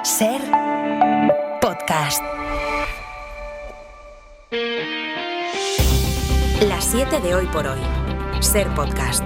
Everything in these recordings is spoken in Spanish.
Ser podcast. Las 7 de hoy por hoy. Ser podcast.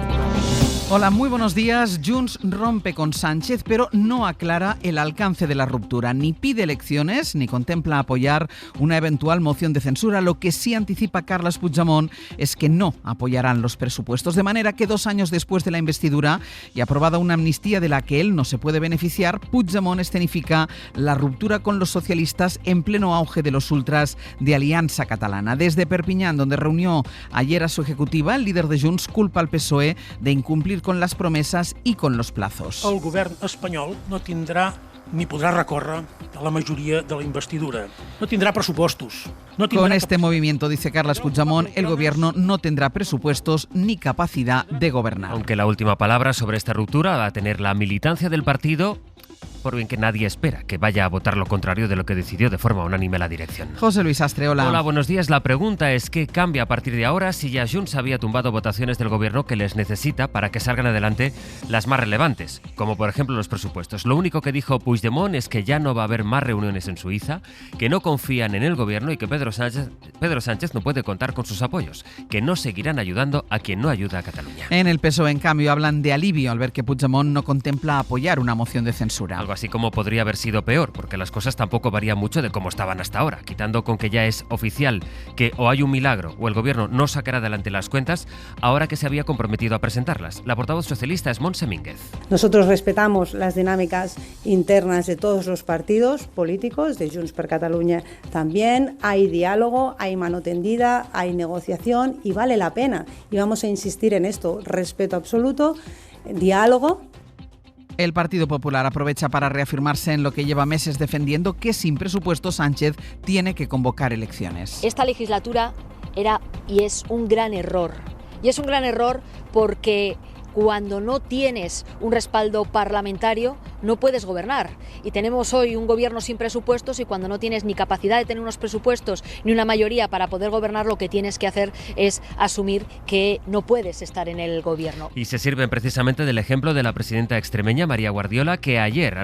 Hola, muy buenos días. Junts rompe con Sánchez, pero no aclara el alcance de la ruptura. Ni pide elecciones, ni contempla apoyar una eventual moción de censura. Lo que sí anticipa Carles Puigdemont es que no apoyarán los presupuestos. De manera que 2 años después de la investidura y aprobada una amnistía de la que él no se puede beneficiar, Puigdemont escenifica la ruptura con los socialistas en pleno auge de los ultras de Alianza Catalana. Desde Perpiñán, donde reunió ayer a su ejecutiva, el líder de Junts culpa al PSOE de incumplir con las promesas y con los plazos. El govern espanyol no tindrà ni podrà recórrer a la majoria de la investidura. No tindrà pressupostos. Con este movimiento, dice Carles Puigdemont, el gobierno no tendrá presupuestos ni capacidad de gobernar. Aunque la última palabra sobre esta ruptura va a tener la militancia del partido, por bien que nadie espera que vaya a votar lo contrario de lo que decidió de forma unánime la dirección. José Luis Astre, hola. Hola, buenos días. La pregunta es ¿qué cambia a partir de ahora si ya Junts había tumbado votaciones del gobierno que les necesita para que salgan adelante las más relevantes, como por ejemplo los presupuestos? Lo único que dijo Puigdemont es que ya no va a haber más reuniones en Suiza, que no confían en el gobierno y que Pedro Sánchez no puede contar con sus apoyos, que no seguirán ayudando a quien no ayuda a Cataluña. En el PSOE, en cambio, hablan de alivio al ver que Puigdemont no contempla apoyar una moción de censura. Algo así como podría haber sido peor, porque las cosas tampoco varían mucho de cómo estaban hasta ahora, quitando con que ya es oficial que o hay un milagro o el gobierno no sacará adelante las cuentas, ahora que se había comprometido a presentarlas. La portavoz socialista es Montse Mínguez. Nosotros respetamos las dinámicas internas de todos los partidos políticos, de Junts per Catalunya también. Hay diálogo, hay mano tendida, hay negociación y vale la pena. Y vamos a insistir en esto, respeto absoluto, diálogo. El Partido Popular aprovecha para reafirmarse en lo que lleva meses defendiendo, que sin presupuesto Sánchez tiene que convocar elecciones. Esta legislatura era y es un gran error. Y es un gran error porque cuando no tienes un respaldo parlamentario no puedes gobernar. Y tenemos hoy un gobierno sin presupuestos y cuando no tienes ni capacidad de tener unos presupuestos ni una mayoría para poder gobernar, lo que tienes que hacer es asumir que no puedes estar en el gobierno. Y se sirven precisamente del ejemplo de la presidenta extremeña María Guardiola, que ayer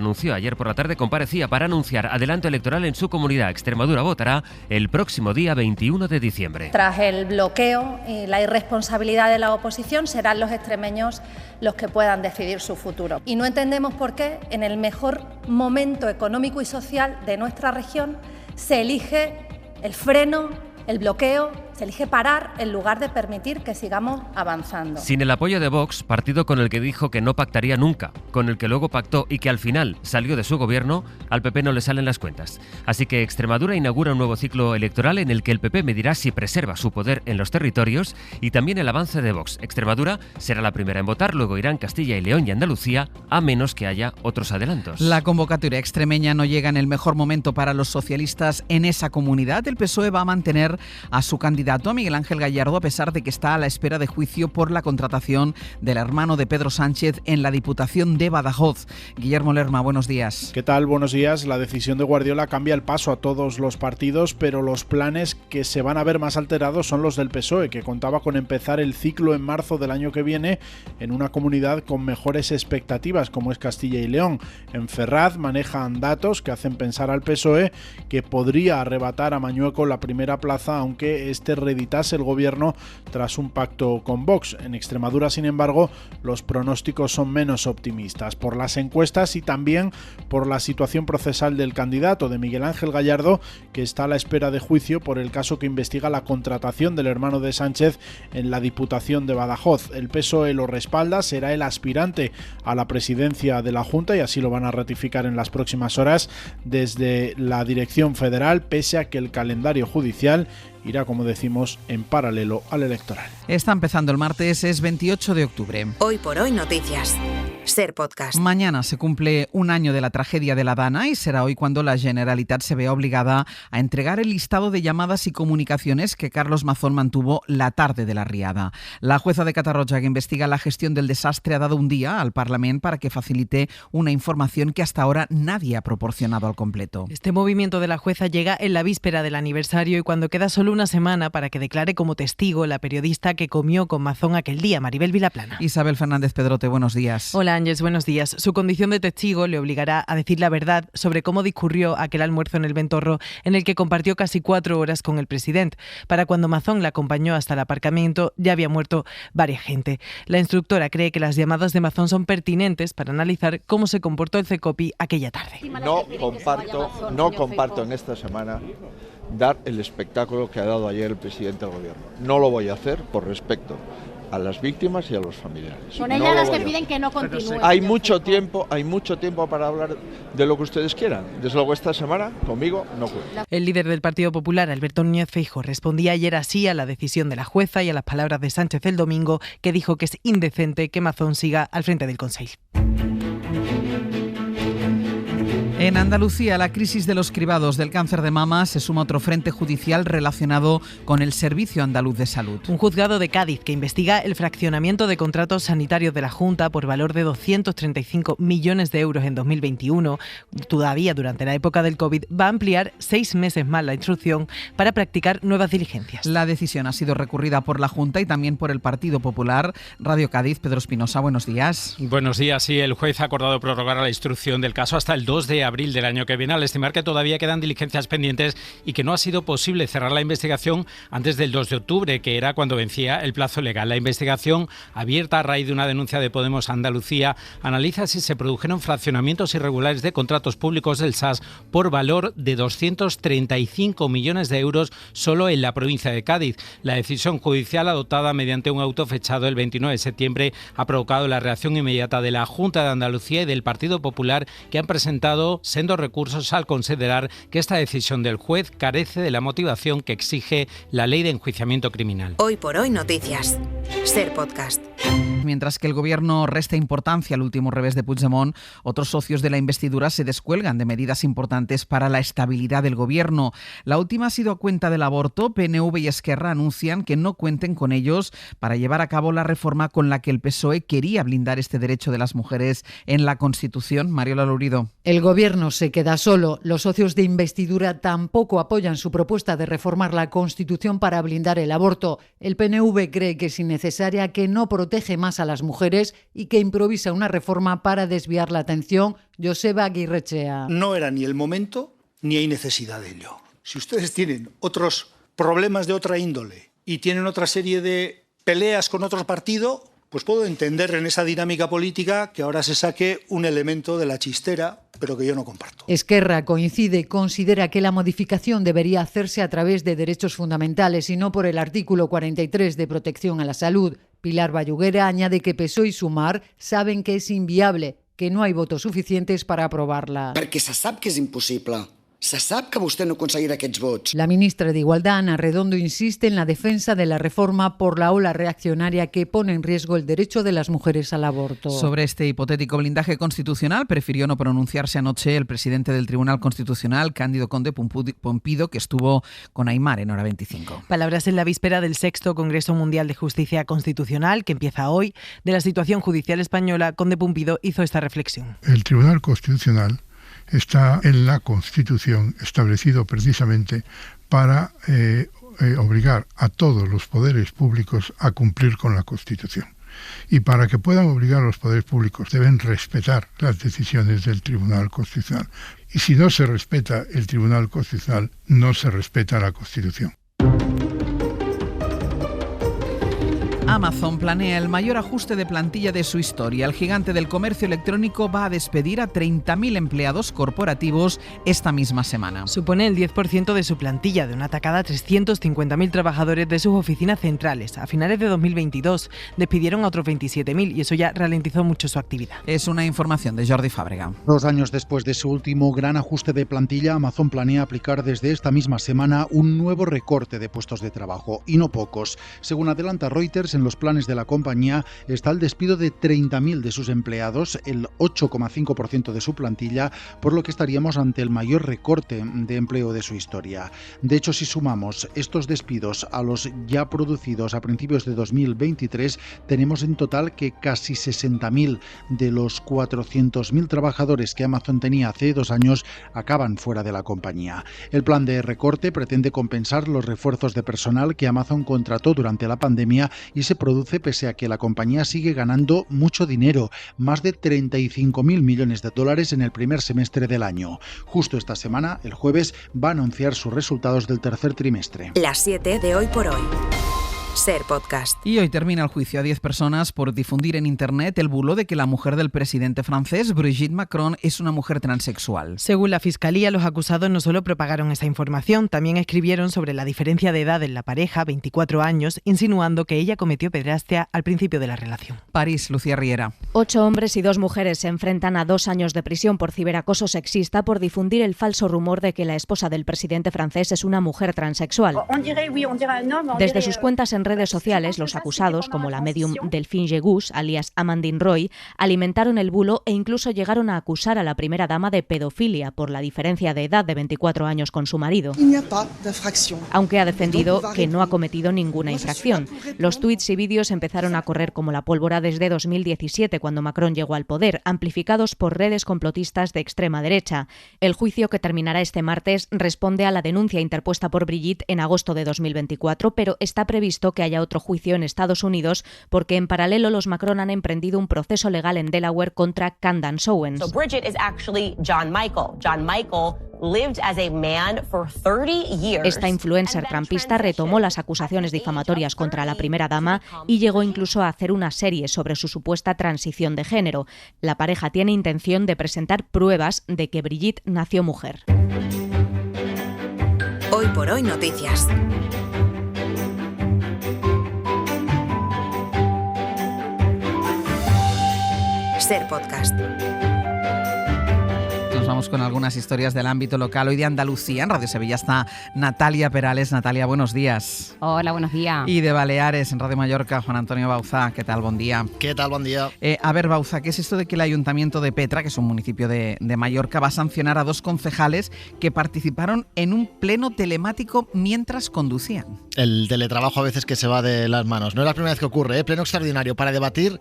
por la tarde comparecía para anunciar adelanto electoral en su comunidad. Extremadura votará el próximo día 21 de diciembre. Tras el bloqueo y la irresponsabilidad de la oposición, serán los extremeños los que puedan decidir su futuro. Y no entendemos por qué, en el mejor momento económico y social de nuestra región, se elige el freno, el bloqueo, se elige parar en lugar de permitir que sigamos avanzando. Sin el apoyo de Vox, partido con el que dijo que no pactaría nunca, con el que luego pactó y que al final salió de su gobierno, al PP no le salen las cuentas. Así que Extremadura inaugura un nuevo ciclo electoral en el que el PP medirá si preserva su poder en los territorios y también el avance de Vox. Extremadura será la primera en votar, luego irán Castilla y León y Andalucía, a menos que haya otros adelantos. La convocatoria extremeña no llega en el mejor momento para los socialistas en esa comunidad. El PSOE va a mantener a su candidato, a Miguel Ángel Gallardo, a pesar de que está a la espera de juicio por la contratación del hermano de Pedro Sánchez en la Diputación de Badajoz. Guillermo Lerma, buenos días. ¿Qué tal? Buenos días. La decisión de Guardiola cambia el paso a todos los partidos, pero los planes que se van a ver más alterados son los del PSOE, que contaba con empezar el ciclo en marzo del año que viene en una comunidad con mejores expectativas, como es Castilla y León. En Ferraz manejan datos que hacen pensar al PSOE que podría arrebatar a Mañueco la primera plaza, aunque este reeditase el gobierno tras un pacto con Vox. En Extremadura, sin embargo, los pronósticos son menos optimistas por las encuestas y también por la situación procesal del candidato, de Miguel Ángel Gallardo, que está a la espera de juicio por el caso que investiga la contratación del hermano de Sánchez en la Diputación de Badajoz. El PSOE lo respalda, será el aspirante a la presidencia de la Junta y así lo van a ratificar en las próximas horas desde la dirección federal, pese a que el calendario judicial irá, como decimos, en paralelo al electoral. Está empezando el martes, es 28 de octubre. Hoy por hoy noticias. Ser podcast. Mañana se cumple un año de la tragedia de la Dana y será hoy cuando la Generalitat se vea obligada a entregar el listado de llamadas y comunicaciones que Carlos Mazón mantuvo la tarde de la riada. La jueza de Catarroja, que investiga la gestión del desastre, ha dado un día al Parlament para que facilite una información que hasta ahora nadie ha proporcionado al completo. Este movimiento de la jueza llega en la víspera del aniversario y cuando queda solo una semana para que declare como testigo la periodista que comió con Mazón aquel día, Maribel Vilaplana. Isabel Fernández Pedrote, buenos días. Hola, Ángels, buenos días. Su condición de testigo le obligará a decir la verdad sobre cómo discurrió aquel almuerzo en el Ventorro en el que compartió casi 4 horas con el presidente. Para cuando Mazón la acompañó hasta el aparcamiento ya había muerto varias gente. La instructora cree que las llamadas de Mazón son pertinentes para analizar cómo se comportó el CECOPI aquella tarde. No comparto en esta semana dar el espectáculo que ha dado ayer el presidente del gobierno. No lo voy a hacer por respeto a las víctimas y a los familiares. Son ellas las que piden que no continúe. Hay mucho tiempo para hablar de lo que ustedes quieran. Desde luego esta semana conmigo no cuenta. El líder del Partido Popular, Alberto Núñez Feijóo, respondía ayer así a la decisión de la jueza y a las palabras de Sánchez el domingo, que dijo que es indecente que Mazón siga al frente del Consell. En Andalucía, la crisis de los cribados del cáncer de mama se suma a otro frente judicial relacionado con el Servicio Andaluz de Salud. Un juzgado de Cádiz que investiga el fraccionamiento de contratos sanitarios de la Junta por valor de 235 millones de euros en 2021, todavía durante la época del COVID, va a ampliar 6 meses más la instrucción para practicar nuevas diligencias. La decisión ha sido recurrida por la Junta y también por el Partido Popular. Radio Cádiz, Pedro Espinosa, buenos días. Buenos días, sí, el juez ha acordado prorrogar la instrucción del caso hasta el 2 de abril del año que viene, al estimar que todavía quedan diligencias pendientes y que no ha sido posible cerrar la investigación antes del 2 de octubre, que era cuando vencía el plazo legal. La investigación, abierta a raíz de una denuncia de Podemos Andalucía, analiza si se produjeron fraccionamientos irregulares de contratos públicos del SAS por valor de 235 millones de euros solo en la provincia de Cádiz. La decisión judicial, adoptada mediante un auto fechado el 29 de septiembre, ha provocado la reacción inmediata de la Junta de Andalucía y del Partido Popular, que han presentado sendos recursos al considerar que esta decisión del juez carece de la motivación que exige la ley de enjuiciamiento criminal. Hoy por hoy noticias. Ser Podcast. Mientras que el gobierno resta importancia al último revés de Puigdemont, otros socios de la investidura se descuelgan de medidas importantes para la estabilidad del gobierno. La última ha sido a cuenta del aborto. PNV y Esquerra anuncian que no cuenten con ellos para llevar a cabo la reforma con la que el PSOE quería blindar este derecho de las mujeres en la Constitución. Mariola Lurido. El gobierno se queda solo. Los socios de investidura tampoco apoyan su propuesta de reformar la Constitución para blindar el aborto. El PNV cree que es innecesaria, que no protege más a las mujeres y que improvisa una reforma para desviar la atención. Joseba Aguirrechea. No era ni el momento ni hay necesidad de ello. Si ustedes tienen otros problemas de otra índole y tienen otra serie de peleas con otro partido, pues puedo entender en esa dinámica política que ahora se saque un elemento de la chistera, pero que yo no comparto. Esquerra coincide, considera que la modificación debería hacerse a través de derechos fundamentales y no por el artículo 43 de protección a la salud. Pilar Bayuguera añade que PSOE y Sumar saben que es inviable, que no hay votos suficientes para aprobarla. Perquè se sap que és impossible. Se sap que vostè no aconseguirà aquests vots. La ministra de Igualdad, Ana Redondo, insiste en la defensa de la reforma por la ola reaccionaria que pone en riesgo el derecho de las mujeres al aborto. Sobre este hipotético blindaje constitucional prefirió no pronunciarse anoche el presidente del Tribunal Constitucional, Cándido Conde Pompido, que estuvo con Aymar en Hora 25. Palabras en la víspera del 6º Congreso Mundial de Justicia Constitucional, que empieza hoy. De la situación judicial española, Conde Pompido hizo esta reflexión. El Tribunal Constitucional está en la Constitución establecido precisamente para obligar a todos los poderes públicos a cumplir con la Constitución. Y para que puedan obligar a los poderes públicos deben respetar las decisiones del Tribunal Constitucional. Y si no se respeta el Tribunal Constitucional, no se respeta la Constitución. Amazon planea el mayor ajuste de plantilla de su historia. El gigante del comercio electrónico va a despedir a 30.000 empleados corporativos esta misma semana. Supone el 10% de su plantilla, de una tacada a 350.000 trabajadores de sus oficinas centrales. A finales de 2022 despidieron a otros 27.000 y eso ya ralentizó mucho su actividad. Es una información de Jordi Fàbrega. 2 años después de su último gran ajuste de plantilla, Amazon planea aplicar desde esta misma semana un nuevo recorte de puestos de trabajo, y no pocos. Según adelanta Reuters, en los planes de la compañía está el despido de 30.000 de sus empleados, el 8,5% de su plantilla, por lo que estaríamos ante el mayor recorte de empleo de su historia. De hecho, si sumamos estos despidos a los ya producidos a principios de 2023, tenemos en total que casi 60.000 de los 400.000 trabajadores que Amazon tenía hace 2 años acaban fuera de la compañía. El plan de recorte pretende compensar los refuerzos de personal que Amazon contrató durante la pandemia y se produce pese a que la compañía sigue ganando mucho dinero, más de 35.000 millones de dólares en el primer semestre del año. Justo esta semana, el jueves, va a anunciar sus resultados del tercer trimestre. Las 7 de Hoy por Hoy. Ser Podcast. Y hoy termina el juicio a 10 personas por difundir en Internet el bulo de que la mujer del presidente francés, Brigitte Macron, es una mujer transexual. Según la Fiscalía, los acusados no solo propagaron esa información, también escribieron sobre la diferencia de edad en la pareja, 24 años, insinuando que ella cometió pederastia al principio de la relación. París, Lucía Riera. 8 hombres y 2 mujeres se enfrentan a 2 años de prisión por ciberacoso sexista por difundir el falso rumor de que la esposa del presidente francés es una mujer transexual. Desde sus cuentas en redes sociales, los acusados, como la medium Delphine Gegus, alias Amandine Roy, alimentaron el bulo e incluso llegaron a acusar a la primera dama de pedofilia por la diferencia de edad de 24 años con su marido. Aunque ha defendido que no ha cometido ninguna infracción. Los tuits y vídeos empezaron a correr como la pólvora desde 2017, cuando Macron llegó al poder, amplificados por redes complotistas de extrema derecha. El juicio, que terminará este martes, responde a la denuncia interpuesta por Brigitte en agosto de 2024, pero está previsto que haya otro juicio en Estados Unidos porque en paralelo los Macron han emprendido un proceso legal en Delaware contra Candace Owens. So Brigitte is actually John Michael. John Michael lived as a man for 30 years. Esta influencer trampista retomó las acusaciones difamatorias contra la primera dama y llegó incluso a hacer una serie sobre su supuesta transición de género. La pareja tiene intención de presentar pruebas de que Brigitte nació mujer. Hoy por Hoy Noticias. Ser Podcast. Nos vamos con algunas historias del ámbito local. Hoy de Andalucía, en Radio Sevilla está Natalia Perales. Natalia, buenos días. Hola, buenos días. Y de Baleares, en Radio Mallorca, Juan Antonio Bauzá. ¿Qué tal? Buen día. ¿Qué tal? Buen día. A ver, Bauzá, ¿qué es esto de que el Ayuntamiento de Petra, que es un municipio de Mallorca, va a sancionar a 2 concejales que participaron en un pleno telemático mientras conducían? El teletrabajo a veces que se va de las manos. No es la primera vez que ocurre, ¿eh? Pleno extraordinario para debatir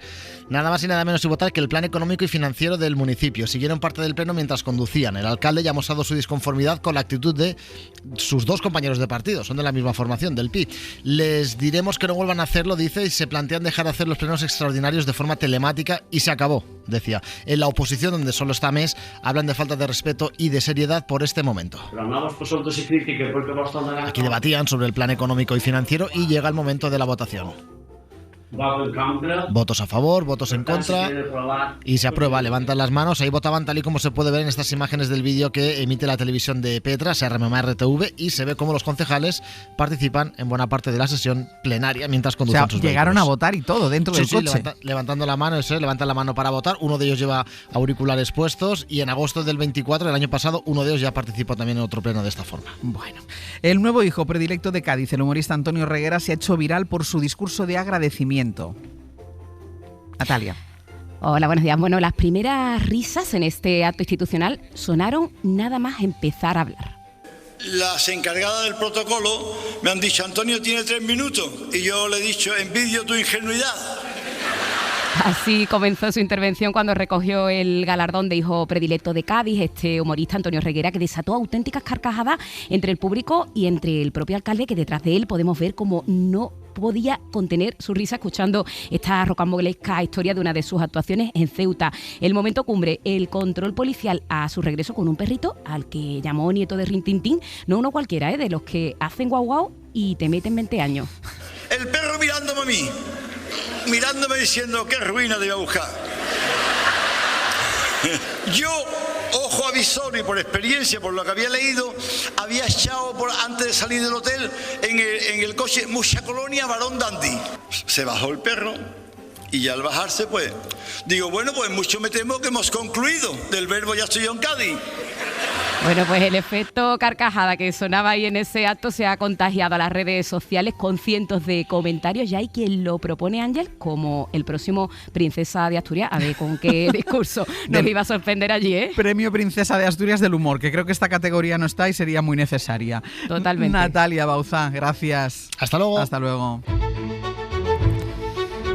nada más y nada menos y votar que el plan económico y financiero del municipio. Siguieron parte del pleno mientras conducían. El alcalde ya ha mostrado su disconformidad con la actitud de sus 2 compañeros de partido, son de la misma formación, del PI. Les diremos que no vuelvan a hacerlo, dice, y se plantean dejar de hacer los plenos extraordinarios de forma telemática y se acabó, decía. En la oposición, donde solo está Mes, hablan de falta de respeto y de seriedad por este momento. Aquí debatían sobre el plan económico y financiero y llega el momento de la votación. Votos a favor, votos en contra y se aprueba, levantan las manos. Ahí votaban tal y como se puede ver en estas imágenes del vídeo que emite la televisión de Petra, se RMMA RTV, y se ve cómo los concejales participan en buena parte de la sesión plenaria mientras conducen sus vehículos. Llegaron a votar y todo dentro del coche. Levantando la mano, levantan la mano para votar. Uno de ellos lleva auriculares puestos y en agosto del 24 del año pasado uno de ellos ya participó también en otro pleno de esta forma. Bueno, el nuevo hijo predilecto de Cádiz, el humorista Antonio Reguera, se ha hecho viral por su discurso de agradecimiento. Natalia. Hola, buenos días. Bueno, las primeras risas en este acto institucional sonaron nada más empezar a hablar. Las encargadas del protocolo me han dicho: Antonio tiene 3 minutos, y yo le he dicho: envidio tu ingenuidad. Así comenzó su intervención cuando recogió el galardón de hijo predilecto de Cádiz, este humorista Antonio Reguera, que desató auténticas carcajadas entre el público y entre el propio alcalde, que detrás de él podemos ver cómo no podía contener su risa escuchando esta rocambolesca historia de una de sus actuaciones en Ceuta. El momento cumbre, el control policial a su regreso con un perrito al que llamó nieto de Rintintín, no uno cualquiera, de los que hacen guau guau y te meten 20 años. El perro mirándome a mí, mirándome diciendo: qué ruina te iba a buscar. Yo, ojo avisor y por experiencia, por lo que había leído, había echado antes de salir del hotel en el coche mucha colonia varón dandy. Se bajó el perro y ya al bajarse, pues, digo, bueno, pues mucho me temo que hemos concluido del verbo ya estoy yo en Cádiz. Bueno, pues el efecto carcajada que sonaba ahí en ese acto se ha contagiado a las redes sociales con cientos de comentarios. Ya hay quien lo propone, Ángel, como el próximo Princesa de Asturias. A ver con qué discurso nos iba a sorprender allí, ¿eh? Premio Princesa de Asturias del Humor, que creo que esta categoría no está y sería muy necesaria. Totalmente. Natalia Bauzá, gracias. Hasta luego. Hasta luego.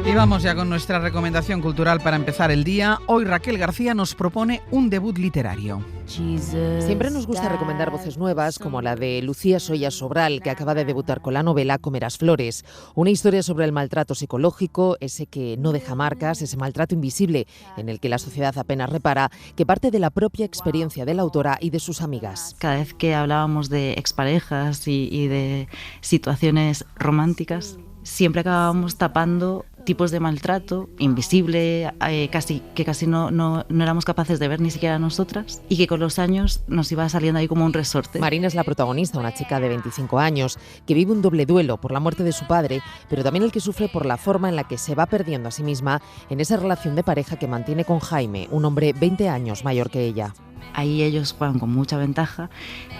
Y vamos ya con nuestra recomendación cultural para empezar el día. Hoy Raquel García nos propone un debut literario. Siempre nos gusta recomendar voces nuevas, como la de Lucía Soya Sobral, que acaba de debutar con la novela Comerás flores. Una historia sobre el maltrato psicológico, ese que no deja marcas, ese maltrato invisible en el que la sociedad apenas repara, que parte de la propia experiencia de la autora y de sus amigas. Cada vez que hablábamos de exparejas y de situaciones románticas, siempre acabábamos tapando tipos de maltrato invisible, que casi no éramos capaces de ver ni siquiera nosotras, y que con los años nos iba saliendo ahí como un resorte. Marina es la protagonista, una chica de 25 años que vive un doble duelo por la muerte de su padre, pero también el que sufre por la forma en la que se va perdiendo a sí misma en esa relación de pareja que mantiene con Jaime, un hombre 20 años mayor que ella. Ahí ellos juegan con mucha ventaja,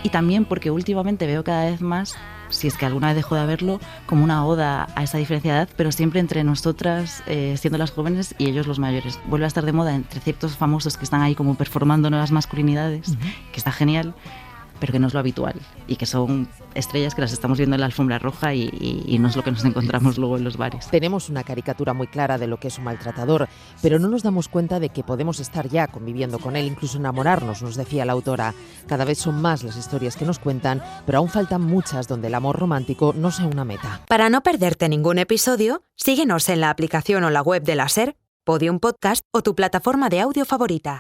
y también porque últimamente veo cada vez más, si es que alguna vez dejo de verlo, como una oda a esa diferencia de edad, pero siempre entre nosotras, siendo las jóvenes, y ellos los mayores. Vuelve a estar de moda entre ciertos famosos que están ahí como performando nuevas masculinidades, que está genial, pero que no es lo habitual, y que son estrellas que las estamos viendo en la alfombra roja y no es lo que nos encontramos luego en los bares. Tenemos una caricatura muy clara de lo que es un maltratador, pero no nos damos cuenta de que podemos estar ya conviviendo con él, incluso enamorarnos, nos decía la autora. Cada vez son más las historias que nos cuentan, pero aún faltan muchas donde el amor romántico no sea una meta. Para no perderte ningún episodio, síguenos en la aplicación o la web de la SER, Podium Podcast o tu plataforma de audio favorita.